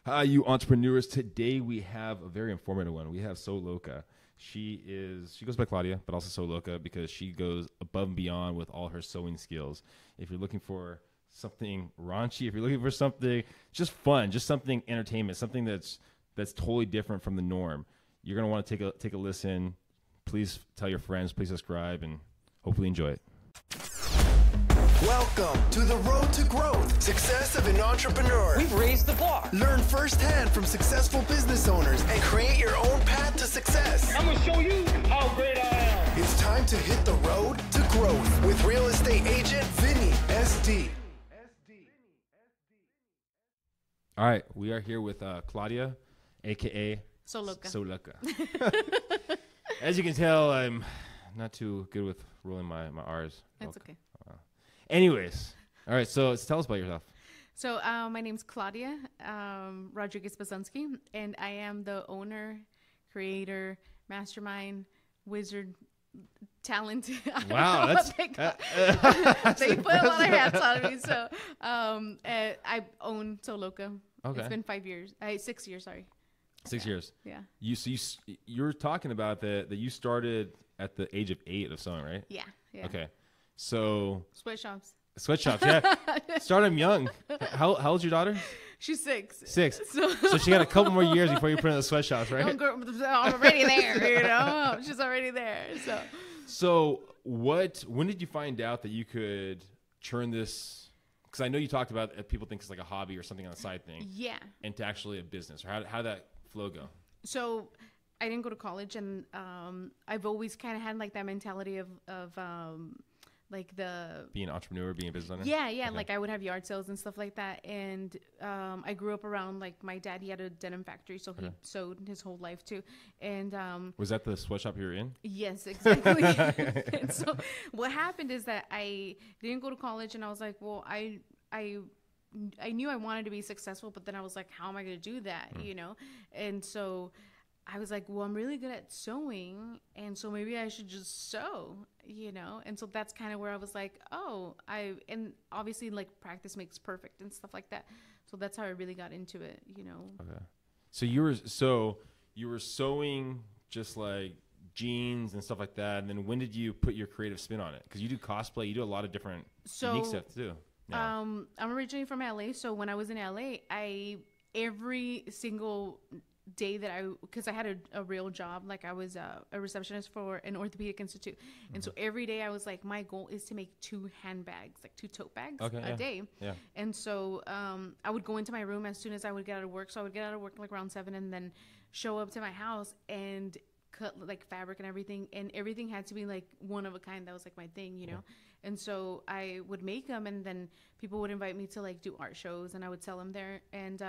Hi, you entrepreneurs. Today we have a very informative one. We have Sew Loka. She goes by Claudia, but also Sew Loka because she goes above and beyond with all her sewing skills. If you're looking for something raunchy, if you're looking for something just fun, just something entertainment, something that's totally different from the norm, you're gonna want to take a listen. Please tell your friends, please subscribe, and hopefully enjoy it. Welcome to the road to growth, success of an entrepreneur. We've raised the bar. Learn firsthand from successful business owners and create your own path to success. I'm going to show you how great I am. It's time to hit the road to growth with real estate agent Vinnie SD. All right, we are here with Claudia, aka Sew Loka. Sew Loka. As you can tell, I'm not too good with rolling my R's. That's okay. Anyways, all right, so tell us about yourself. So my name's Claudia Rodriguez Biezunski, and I am the owner, creator, mastermind, wizard, talent. Wow, that's they put a lot of hats on me. So I own Sew Loka. Okay. It's been 5 years. 6 years, sorry. 6 years. Yeah. You're talking about that you started at the age of 8 of sewing, right? Yeah. Okay. So Sweatshops. sweatshops, yeah. Start them young. How old's your daughter? She's 6. 6. So she got a couple more years before you put in the sweatshops, right? I'm already there, you know. She's already there. So when did you find out that you could turn this? Because I know you talked about people think it's like a hobby or something on the side thing. Yeah. Into actually a business, or how did that flow go? So I didn't go to college, and I've always kind of had like that mentality of like being an entrepreneur, being a business owner. Yeah. Okay. Like I would have yard sales and stuff like that, and I grew up around like my dad. He had a denim factory, so he sewed his whole life too. And was that the sweatshop you were in? yes, exactly. And so what happened is that I didn't go to college, and I was like, well, I knew I wanted to be successful, but then I was like, how am I going to do that? You know? And so I was like, well, I'm really good at sewing, and so maybe I should just sew, you know? And so that's kind of where I was like, and obviously like practice makes perfect and stuff like that. So that's how I really got into it, you know? Okay. So you were sewing just like jeans and stuff like that. And then when did you put your creative spin on it? Because you do cosplay, you do a lot of different unique stuff too. Yeah. I'm originally from LA. So when I was in LA, every single day because I had a real job, like I was a receptionist for an orthopedic institute, and so every day I was like, my goal is to make 2 handbags, like 2 tote bags a day. Yeah. And so I would go into my room as soon as I would get out of work. So I would get out of work like around 7, and then show up to my house and cut like fabric and everything had to be like one of a kind. That was like my thing, you know. And so I would make them, and then people would invite me to like do art shows, and I would sell them there. And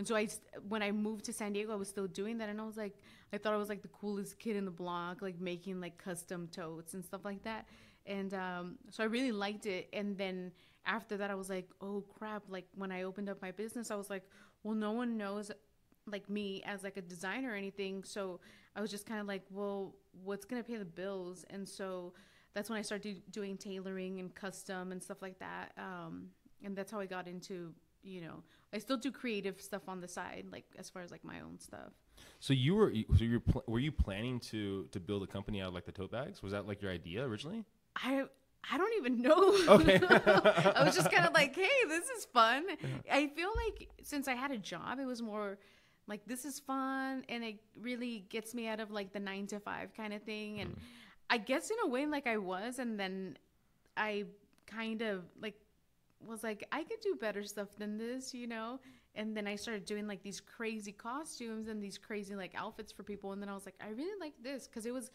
so when I moved to San Diego, I was still doing that, and I thought I was like the coolest kid in the block, like making like custom totes and stuff like that. And so I really liked it. And then after that, I was like, oh crap! Like when I opened up my business, I was like, well, no one knows like me as like a designer or anything. So I was just kind of like, well, what's gonna pay the bills? And so that's when I started doing tailoring and custom and stuff like that. And that's how I got into, you know, I still do creative stuff on the side, like as far as like my own stuff. So were you planning to build a company out of like the tote bags? Was that like your idea originally? I don't even know. Okay. I was just kind of like, hey, this is fun. I feel like since I had a job, it was more like, this is fun, and it really gets me out of like the 9 to 5 kind of thing. And I guess in a way like I was, and then I kind of like was like, I could do better stuff than this, you know? And then I started doing like these crazy costumes and these crazy like outfits for people. And then I was like, I really like this, because it was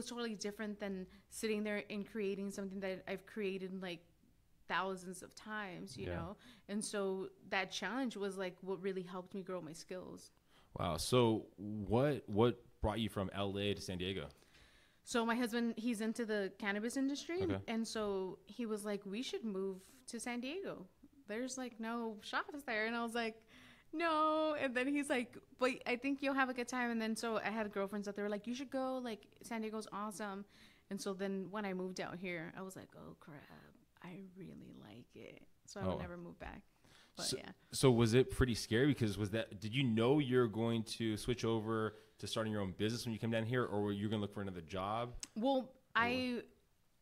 totally different than sitting there and creating something that I've created like thousands of times, you know? And so that challenge was like what really helped me grow my skills. Wow. So what brought you from LA to San Diego? So my husband, he's into the cannabis industry. Okay. And so he was like, we should move to San Diego. There's like no shops there. And I was like, no. And then he's like, but I think you'll have a good time. And then so I had girlfriends that they were like, you should go. Like, San Diego's awesome. And so then when I moved out here, I was like, oh crap, I really like it. So I would never move back. But so, yeah. So was it pretty scary? Because did you know you're going to switch over to starting your own business when you come down here, or were you going to look for another job? Well, I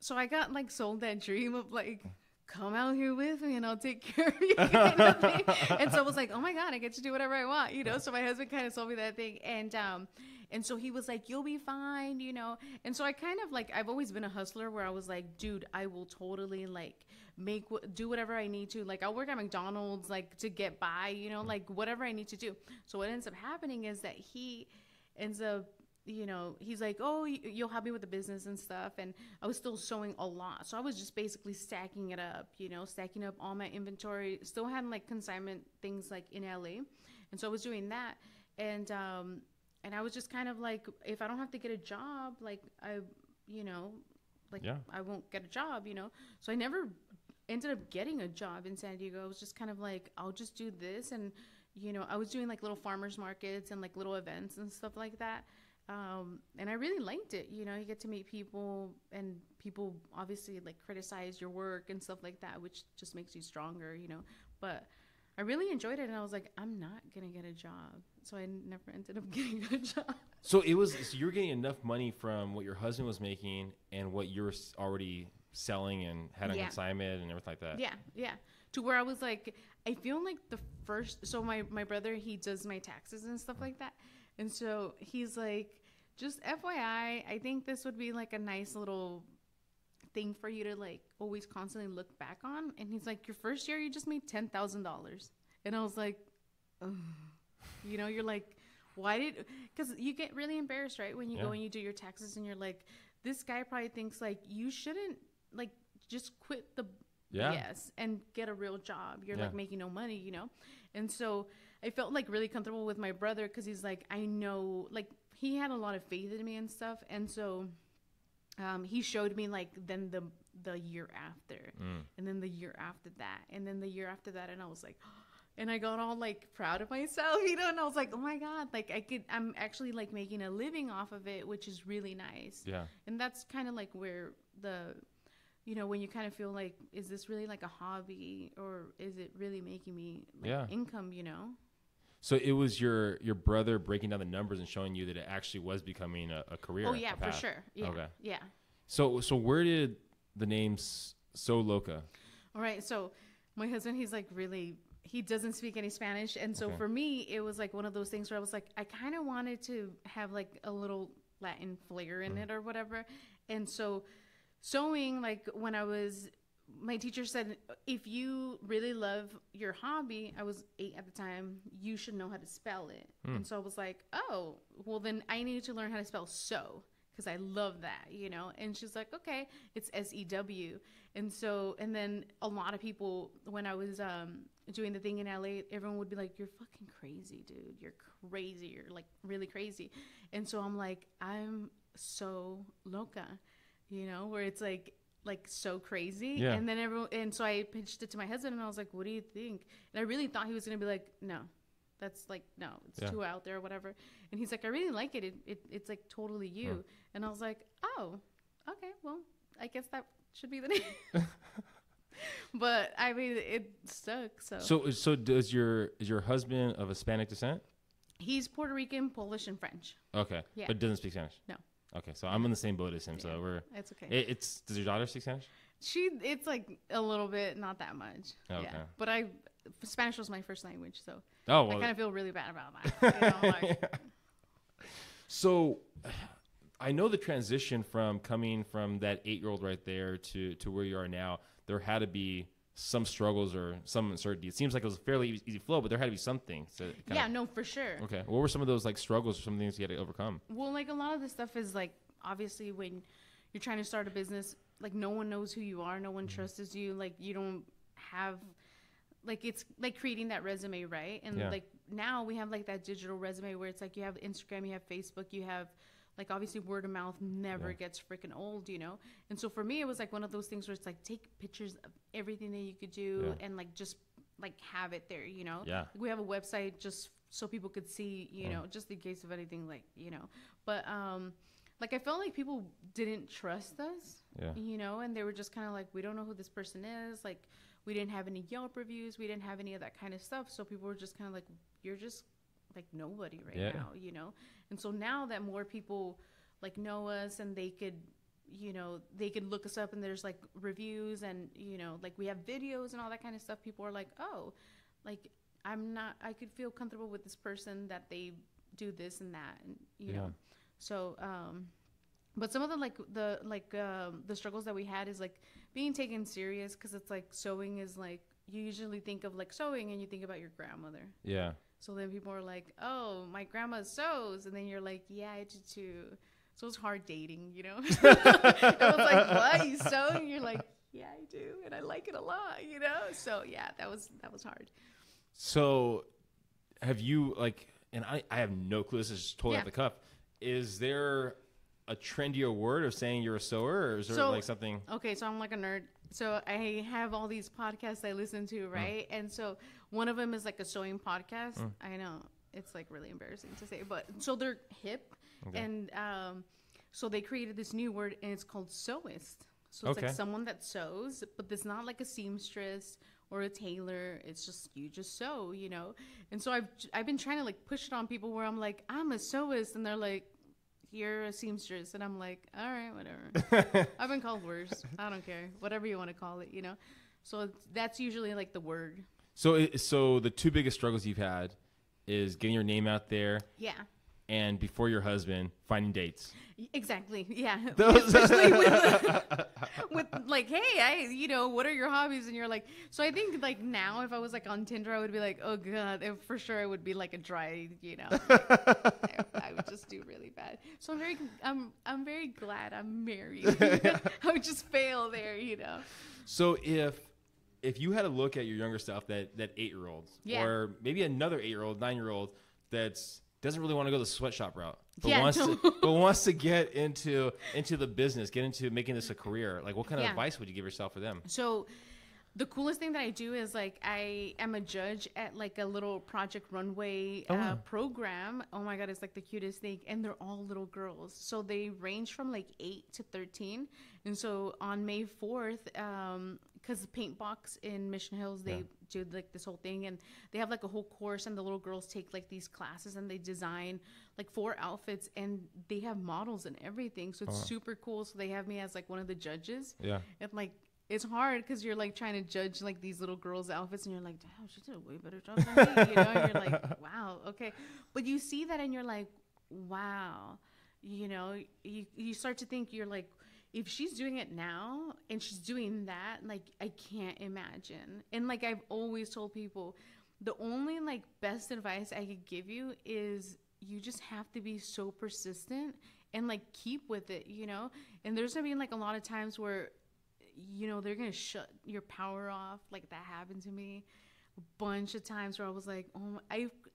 got like sold that dream of like, come out here with me and I'll take care of you kind of thing. And so I was like, oh my God, I get to do whatever I want, you know? So my husband kind of sold me that thing. And so he was like, you'll be fine, you know? And so I kind of like, I've always been a hustler where I was like, dude, I will totally like do whatever I need to. Like I'll work at McDonald's like to get by, you know, like whatever I need to do. So what ends up happening is that he ends up, you know, he's like, oh, you'll help me with the business and stuff. And I was still sewing a lot. So I was just basically stacking it up, you know, stacking up all my inventory. Still had like consignment things like in LA. And so I was doing that. And I was just kind of like, if I don't have to get a job, like you know, like I won't get a job, you know. So I never ended up getting a job in San Diego. I was just kind of like, I'll just do this. And, you know, I was doing like little farmers markets and like little events and stuff like that. And I really liked it. You know, you get to meet people and people obviously like criticize your work and stuff like that, which just makes you stronger, you know, but I really enjoyed it. And I was like, I'm not going to get a job. So I never ended up getting a job. So you were getting enough money from what your husband was making and what you were already selling and had on consignment and everything like that. Yeah. Yeah. To where I was like, I feel like so my brother, he does my taxes and stuff like that. And so he's like, just FYI, I think this would be like a nice little thing for you to like always constantly look back on. And he's like, your first year, you just made $10,000. And I was like, ugh. You know, you're like, because you get really embarrassed, right? When you go and you do your taxes and you're like, this guy probably thinks like, you shouldn't like just quit the BS and get a real job. You're like making no money, you know? And so I felt like really comfortable with my brother because he's like, I know, like he had a lot of faith in me and stuff. And so he showed me like then the year after and then the year after that and then the year after that. And I was like, and I got all like proud of myself, you know, and I was like, oh my God, like I'm actually like making a living off of it, which is really nice. Yeah. And that's kind of like where you know, when you kind of feel like, is this really like a hobby or is it really making me like income, you know? So it was your brother breaking down the numbers and showing you that it actually was becoming a career. Oh yeah, for sure. Yeah. Okay. Yeah. So where did the name Sew Loka? All right. So my husband, he's like he doesn't speak any Spanish. And so for me, it was like one of those things where I was like, I kind of wanted to have like a little Latin flair in it or whatever. And so sewing, like when my teacher said, if you really love your hobby, I was 8 at the time, you should know how to spell it. And so I was like, oh, well then I needed to learn how to spell sew because I love that, you know? And she's like, okay, it's SEW. And then a lot of people, when I was doing the thing in LA, everyone would be like, you're fucking crazy, dude. You're crazy. You're like really crazy. And so I'm like, I'm so loca, you know, where it's like so crazy. Yeah. And then so I pitched it to my husband and I was like, what do you think? And I really thought he was going to be like, no, that's like, no, it's too out there or whatever. And he's like, I really like it. It's like totally you. And I was like, oh, okay, well, I guess that should be the name. But I mean, it stuck. So is your husband of Hispanic descent? He's Puerto Rican, Polish, and French. Okay. Yeah. But doesn't speak Spanish? No. Okay, so I'm in the same boat as him. Yeah, so it's okay. Does your daughter speak Spanish? It's like a little bit, not that much. Okay. Yeah. But Spanish was my first language, so I kind of feel really bad about that. You know, like. So I know the transition from coming from that 8-year-old right there to where you are now, there had to be some struggles or some uncertainty. It seems like it was a fairly easy flow, but there had to be something. No, for sure. Okay. What were some of those like struggles or some things you had to overcome? Well, like a lot of this stuff is like, obviously when you're trying to start a business, like no one knows who you are. No one trusts you. Like you don't have, like it's like creating that resume, right? And like now we have like that digital resume where it's like you have Instagram, you have Facebook, you have like obviously word of mouth never gets freaking old, you know? And so for me, it was like one of those things where it's like take pictures of everything that you could do and like just like have it there, you know? Yeah. Like, we have a website just so people could see, you know, just in case of anything, like, you know. But like I felt like people didn't trust us, you know? And they were just kind of like, we don't know who this person is. Like, We didn't have any Yelp reviews. We didn't have any of that kind of stuff. So people were just kind of like, you're just like nobody right now, you know? And so now that more people like know us and they could, you know, they could look us up and there's like reviews and, you know, like we have videos and all that kind of stuff. People are like, oh, like I could feel comfortable with this person that they do this and that, and you know. So, but some of the struggles that we had is like being taken serious, because it's like sewing is like, you usually think of like sewing and you think about your grandmother. Yeah. So then people are like, oh, my grandma sews, and then you're like, yeah, I do too. So it's hard dating, you know. It was like, what, you sew? And you're like, yeah, I do, and I like it a lot, you know. So yeah, that was hard. So have you like, and I have no clue, this is just totally off the cuff, is there a trendier word of saying you're a sewer, or is there like something? Okay, so I'm like a nerd. So I have all these podcasts I listen to, right? And so one of them is like a sewing podcast. I know, it's like really embarrassing to say, but so they're hip. Okay. And so they created this new word, and it's called sewist. So it's like someone that sews, but it's not like a seamstress or a tailor. It's just, you just sew, you know. And so I've been trying to like push it on people where I'm like, I'm a sewist, and they're like, you're a seamstress, and I'm like, all right, whatever. I've been called worse. I don't care, whatever you want to call it, you know. So that's usually like the word. So the two biggest struggles you've had is getting your name out there. Yeah. And before your husband, finding dates. Exactly. Yeah. Especially with like, hey, you know, what are your hobbies? And you're like, so I think like now if I was like on Tinder, I would be like, oh God, for sure it would be like a dry, you know, I would just do really bad. So I'm very glad I'm married. I would just fail there, you know. So if you had to look at your younger self, that 8-year-old, or maybe another 8-year-old, 9-year-old doesn't really want to go the sweatshop route, but wants to get into the business, get into making this a career. Like, what kind of advice would you give yourself for them? So the coolest thing that I do is like, I am a judge at like a little Project Runway program. Oh my God, it's like the cutest thing. And they're all little girls. So they range from like 8 to 13. And so on May 4th, because the Paint Box in Mission Hills, they do like this whole thing, and they have like a whole course, and the little girls take like these classes, and they design like 4 outfits, and they have models and everything. So it's super cool. So they have me as like one of the judges. Yeah. And like, it's hard because you're like trying to judge like these little girls' outfits, and you're like, damn, she did a way better job than me, you know? And you're like, wow, okay. But you see that, and you're like, wow, you know, you start to think, you're like, if she's doing it now and she's doing that, like, I can't imagine. And like, I've always told people, the only like best advice I could give you is you just have to be so persistent and like keep with it, you know? And there's gonna be like a lot of times where, you know, they're gonna shut your power off. Like, that happened to me a bunch of times where I was like, oh,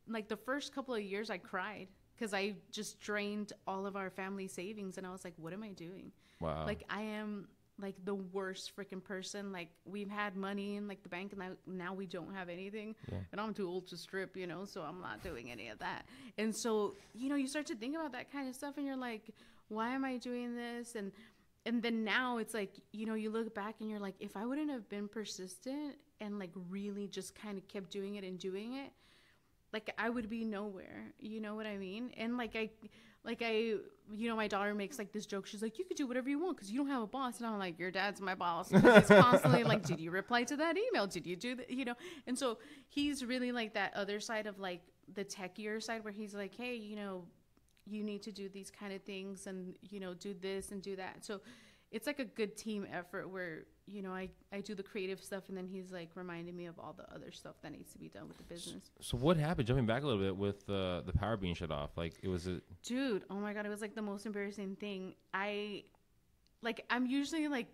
like the first couple of years I cried because I just drained all of our family savings, and I was like, what am I doing? Wow. Like, I am like the worst freaking person. Like, we've had money in like the bank, and now we don't have anything. Yeah. And I'm too old to strip, you know, so I'm not doing any of that. And so, you know, you start to think about that kind of stuff, and you're like, why am I doing this? And then now it's like, you know, you look back and you're like, if I wouldn't have been persistent and like really just kind of kept doing it and doing it, like, I would be nowhere. You know what I mean? And like I, you know, my daughter makes like this joke. She's like, you could do whatever you want because you don't have a boss. And I'm like, your dad's my boss. He's constantly like, did you reply to that email? Did you do that? You know? And so he's really like that other side of like the techier side where he's like, hey, you know, you need to do these kind of things and, you know, do this and do that. So it's like a good team effort where, you know, I do the creative stuff, and then he's like reminding me of all the other stuff that needs to be done with the business. So what happened, jumping back a little bit, with the power being shut off? Like, it was dude, oh my God, it was like the most embarrassing thing. I'm usually like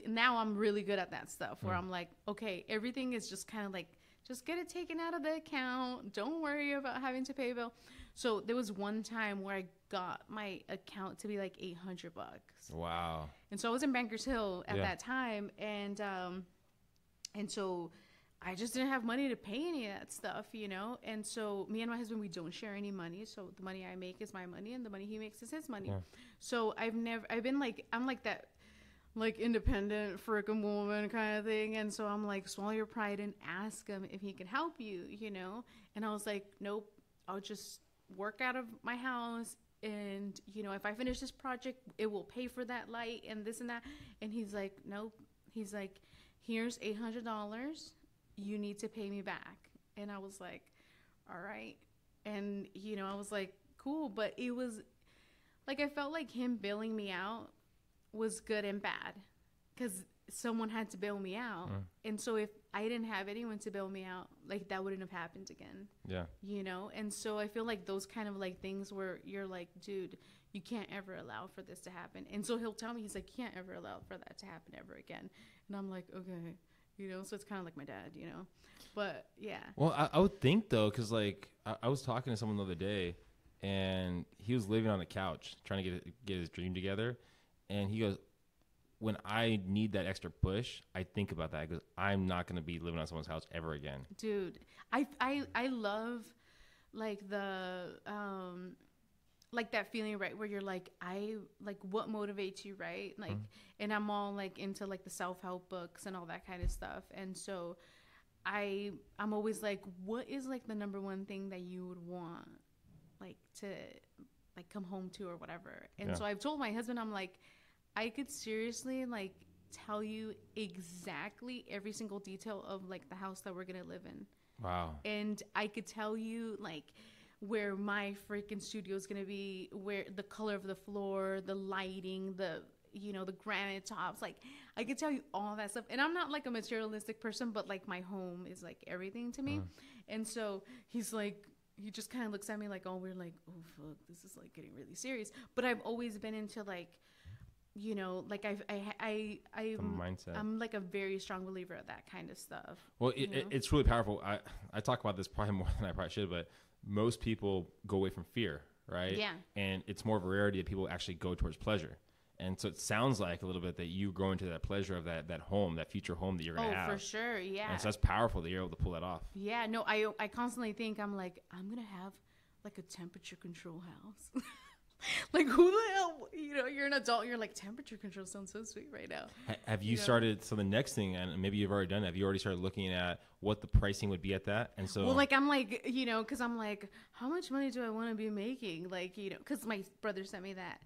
now I'm really good at that stuff where I'm like, okay, everything is just kind of like, just get it taken out of the account. Don't worry about having to pay a bill. So there was one time where I got my account to be like $800. Wow. And so I was in Bankers Hill at that time. And so I just didn't have money to pay any of that stuff, you know? And so me and my husband, we don't share any money. So the money I make is my money, and the money he makes is his money. Yeah. So I'm like that, like independent freaking woman kind of thing. And so I'm like, swallow your pride and ask him if he can help you, you know? And I was like, nope, I'll just work out of my house. And, you know, if I finish this project, it will pay for that light and this and that. And he's like, nope. He's like, here's $800. You need to pay me back. And I was like, all right. And, you know, I was like, cool. But it was like, I felt like him bailing me out was good and bad because someone had to bail me out. And so if I didn't have anyone to bail me out, like that wouldn't have happened again. Yeah. You know? And so I feel like those kind of like things where you're like, dude, you can't ever allow for this to happen. And so he'll tell me, he's like, you can't ever allow for that to happen ever again. And I'm like, okay, you know? So it's kind of like my dad, you know? But yeah. Well, I would think though, because like I was talking to someone the other day and he was living on a couch trying to get his dream together. And he goes, when I need that extra push, I think about that. Because I'm not going to be living on someone's house ever again. Dude, I love like the like that feeling, right, where you're like, what motivates you, right? Like, and I'm all like into like the self-help books and all that kind of stuff. And so I'm always like, what is like the number one thing that you would want like to like come home to or whatever? And so I've told my husband, I'm like, I could seriously like tell you exactly every single detail of like the house that we're gonna live in. Wow. And I could tell you like where my freaking studio is gonna be, where the color of the floor, the lighting, the, you know, the granite tops. Like I could tell you all that stuff. And I'm not like a materialistic person, but like my home is like everything to me. And so he's like, he just kind of looks at me like, oh, we're like, oh fuck, this is like getting really serious. But I've always been into like, you know, like I'm like a very strong believer of that kind of stuff. Well, it's really powerful. I talk about this probably more than I probably should, but most people go away from fear, right? Yeah. And it's more of a rarity that people actually go towards pleasure. And so it sounds like a little bit that you grow into that pleasure of that home, that future home that you're going to have. Oh, for sure, yeah. And so that's powerful that you're able to pull that off. Yeah, no, I constantly think, I'm like, I'm going to have like a temperature control house. Like, who the hell, you know, you're an adult, you're like, temperature control sounds so sweet right now. Have you started, so the next thing, and maybe you've already done it, have you already started looking at what the pricing would be at that? And so, well, like, I'm like, you know, because I'm like, how much money do I want to be making? Like, you know, because my brother sent me that,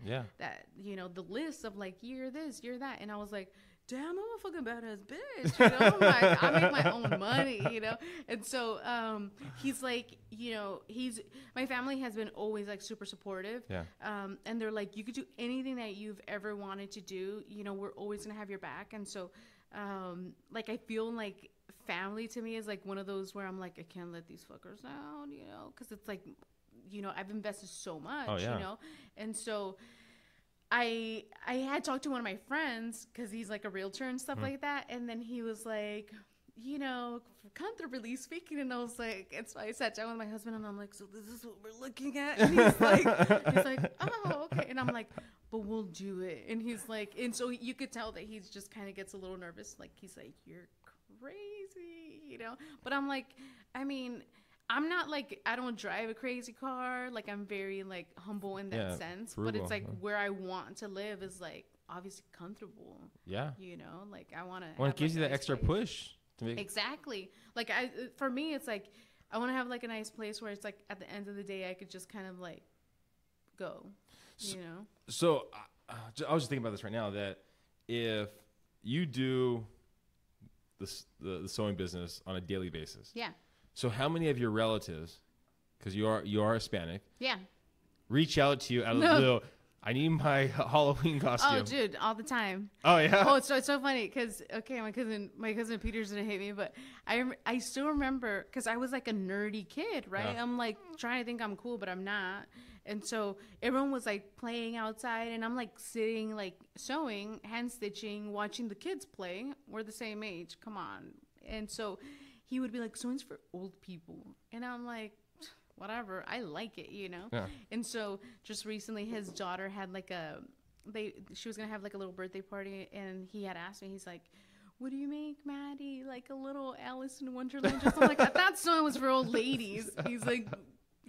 you know, the list of like, you're this, you're that. And I was like, damn, I'm a fucking badass bitch, you know? I'm like, I make my own money, you know? And so he's like, you know, my family has been always like super supportive. Yeah. And they're like, you could do anything that you've ever wanted to do. You know, we're always going to have your back. And so, like, I feel like family to me is like one of those where I'm like, I can't let these fuckers down, you know? Because it's like, you know, I've invested so much, you know? And so I had talked to one of my friends because he's like a realtor and stuff like that. And then he was like, you know, comfortably speaking. And I was like, and so I sat down with my husband and I'm like, so this is what we're looking at. And he's like, oh, okay. And I'm like, but we'll do it. And he's like, and so you could tell that he's just kind of gets a little nervous. Like, he's like, you're crazy, you know? But I'm like, I mean, I'm not like, I don't drive a crazy car. Like, I'm very like humble in that sense. Frugal. But it's like where I want to live is like obviously comfortable. Yeah. You know, like I want to. Well, it gives you that extra push to make. Exactly. Like for me, it's like I want to have like a nice place where it's like at the end of the day, I could just kind of like go, you know? So I was just thinking about this right now, that if you do the sewing business on a daily basis. Yeah. So how many of your relatives, because you are Hispanic, reach out to you out of the blue? I need my Halloween costume. Oh, dude, all the time. Oh yeah. Oh, it's so funny because my cousin Peter's gonna hate me, but I still remember because I was like a nerdy kid, right? Yeah. I'm like trying to think I'm cool, but I'm not. And so everyone was like playing outside, and I'm like sitting like sewing, hand stitching, watching the kids play. We're the same age. Come on. And so he would be like, sewing's for old people. And I'm like, whatever. I like it, you know? Yeah. And so just recently his daughter had like she was going to have like a little birthday party, and he had asked me, he's like, what do you make, Maddie? Like a little Alice in Wonderland or something like that. That song was for old ladies. He's like,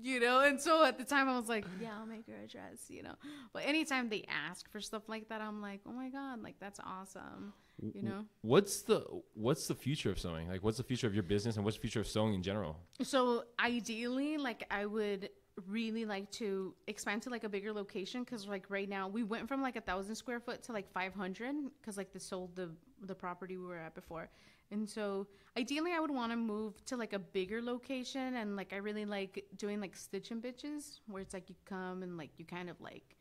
you know? And so at the time I was like, yeah, I'll make her a dress, you know? But anytime they ask for stuff like that, I'm like, oh my God, like that's awesome, you know? What's the future of sewing? Like, what's the future of your business and what's the future of sewing in general? So ideally, like I would really like to expand to like a bigger location, because like right now we went from like 1,000 square foot to like 500, because like they sold the property we were at before. And so ideally I would want to move to like a bigger location, and like I really like doing like stitching bitches, where it's like you come and like you kind of like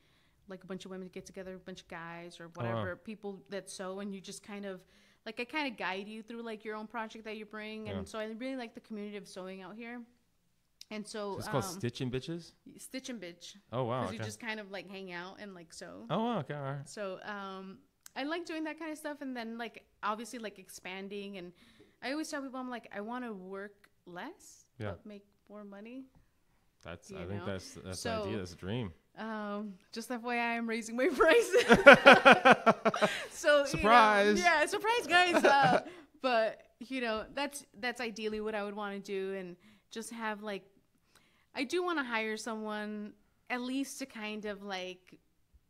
a bunch of women get together, a bunch of guys or whatever, people that sew, and you just kind of like I kind of guide you through like your own project that you bring. And so I really like the community of sewing out here. And so it's called Stitching Bitches? Stitch and Bitch. Oh, wow. Because you just kind of like hang out and like sew. Oh, wow. Okay. All right. So I like doing that kind of stuff. And then like obviously like expanding. And I always tell people, I'm like, I want to work less, but make more money. I think that's the idea. That's a dream. Just FYI, I'm raising my prices. So surprise. Surprise, guys. But you know, that's ideally what I would want to do, and just have like, I do want to hire someone at least to kind of like,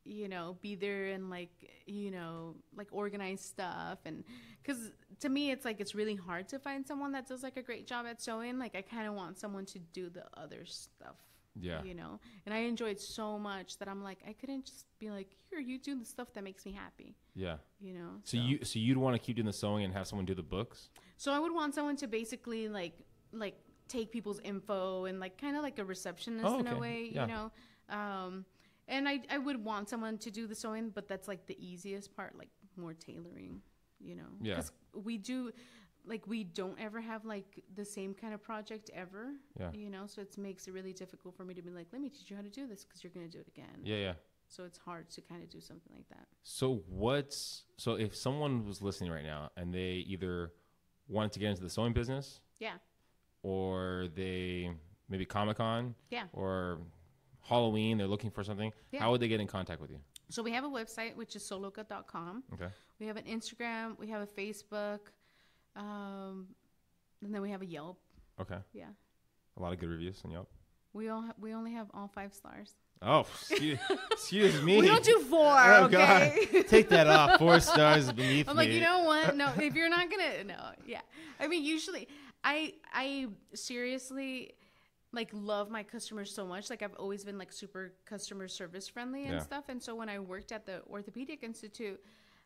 you know, be there and like, you know, like organize stuff. And because to me, it's like, it's really hard to find someone that does like a great job at sewing. Like I kind of want someone to do the other stuff. Yeah. You know, and I enjoy it so much that I'm like, I couldn't just be like, here, you do the stuff that makes me happy. Yeah. You know? So you'd want to keep doing the sewing and have someone do the books? So I would want someone to basically like take people's info and like kind of like a receptionist in a way, you know? And I would want someone to do the sewing, but that's like the easiest part, like more tailoring, you know? Yeah. Because we don't ever have like the same kind of project ever, you know? So it makes it really difficult for me to be like, let me teach you how to do this, because you're going to do it again. Yeah. So it's hard to kind of do something like that. So if someone was listening right now and they either wanted to get into the sewing business, or they maybe Comic-Con, or Halloween, they're looking for something, how would they get in contact with you? So we have a website, which is sewloka.com. Okay. We have an Instagram, we have a Facebook, and then we have a Yelp. Okay. Yeah. A lot of good reviews on Yelp. We only have all 5 stars. Oh, excuse me. We don't do 4, okay? God. Take that off. 4 stars beneath me. I'm like, you know what? No, if you're not going to, no. Yeah. I mean, usually, I seriously, like, love my customers so much. Like, I've always been, like, super customer service friendly and stuff. And so when I worked at the Orthopedic Institute,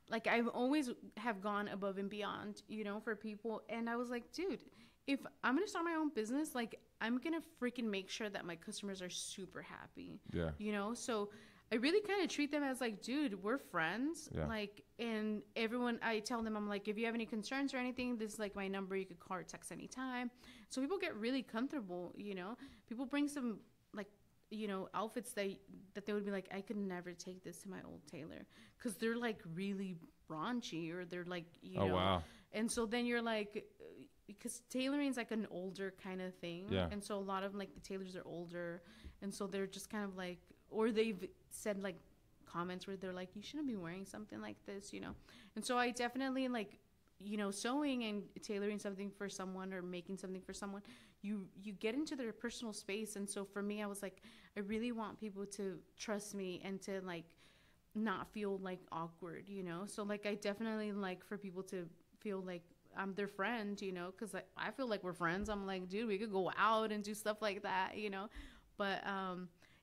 like, I've always have gone above and beyond, you know, for people. And I was like, dude, if I'm going to start my own business, like, I'm going to freaking make sure that my customers are super happy. Yeah. You know? So I really kind of treat them as like, dude, we're friends. Yeah. Like, and everyone, I tell them, I'm like, if you have any concerns or anything, this is like my number. You could call or text anytime. So people get really comfortable, you know? People bring some, like, you know, outfits that they would be like, I could never take this to my old tailor, because they're like really raunchy, or they're like, you know. Wow. And so then you're like, because tailoring is like an older kind of thing. Yeah. And so a lot of like the tailors are older, and so they're just kind of like, or they've said like comments where they're like, you shouldn't be wearing something like this, you know. And so I definitely like, you know, sewing and tailoring something for someone or making something for someone, you get into their personal space. And so for me, I was like, I really want people to trust me and to like not feel like awkward, you know. So like I definitely like for people to feel like I'm their friend, you know, because I feel like we're friends. I'm like, dude, we could go out and do stuff like that, you know. But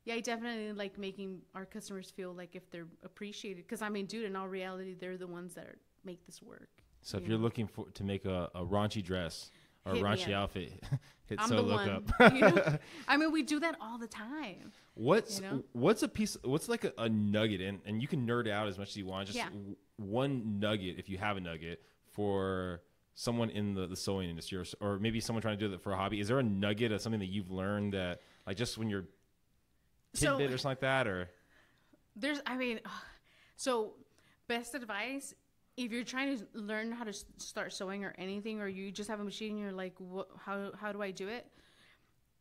yeah, I definitely like making our customers feel like if they're appreciated, because I mean, dude, in all reality, they're the ones that make this work. So if you're looking to make a raunchy dress or a raunchy outfit, hit Sew Loka. You know? I mean, we do that all the time. What's like a nugget, and you can nerd out as much as you want, just one nugget, if you have a nugget, for someone in the sewing industry, or maybe someone trying to do it for a hobby. Is there a nugget of something that you've learned that, like, just when you're tidbit or something like that, or so best advice, if you're trying to learn how to start sewing or anything, or you just have a machine and you're like, how do I do it?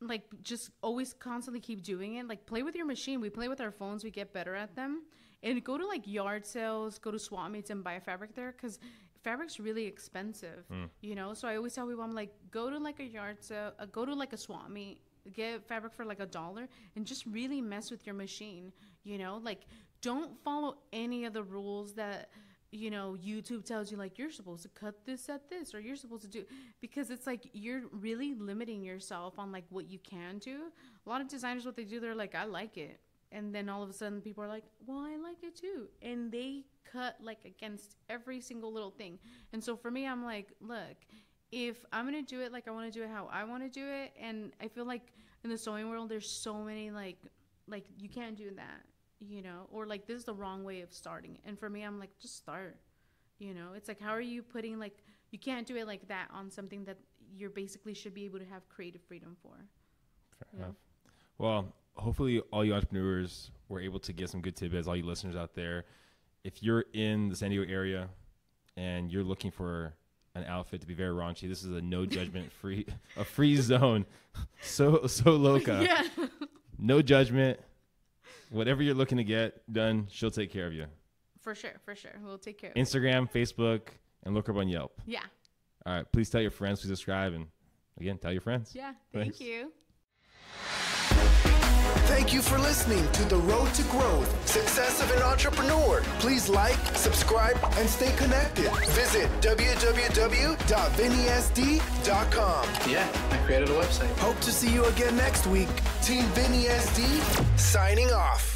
Like, just always constantly keep doing it. Like, play with your machine. We play with our phones. We get better at them. And go to like yard sales, go to swap meets and buy fabric there, because fabric's really expensive, you know? So I always tell people, I'm like, go to like a yard sale, go to like a swap meet, get fabric for like $1 and just really mess with your machine. Like don't follow any of the rules that YouTube tells you, like you're supposed to cut this at this, or you're supposed to do, because it's like you're really limiting yourself on like what you can do. A lot of designers, what they do, they're like, I like it, and then all of a sudden people are like, well, I like it too, and they cut like against every single little thing. And so for me, I'm like, look, if I'm gonna do it, like I want to do it how I want to do it. And I feel like in the sewing world, there's so many like you can't do that, or like this is the wrong way of starting. And for me, I'm like, just start. It's like, how are you putting, like, you can't do it like that on something that you're basically should be able to have creative freedom for. Fair enough. Well, hopefully all you entrepreneurs were able to get some good tidbits. All you listeners out there, if you're in the San Diego area and you're looking for an outfit to be very raunchy, this is a no judgment free zone. Sew Loka. Yeah. No judgment. Whatever you're looking to get done, she'll take care of you. For sure. We'll take care of it. Instagram, Facebook, and look her up on Yelp. Yeah. All right. Please tell your friends, please subscribe, and again, tell your friends. Yeah. Thanks. Thank you. Thank you for listening to The Road to Growth, Success of an Entrepreneur. Please like, subscribe, and stay connected. Visit www.VinnieSD.com. Yeah, I created a website. Hope to see you again next week. Team Vinnie SD, signing off.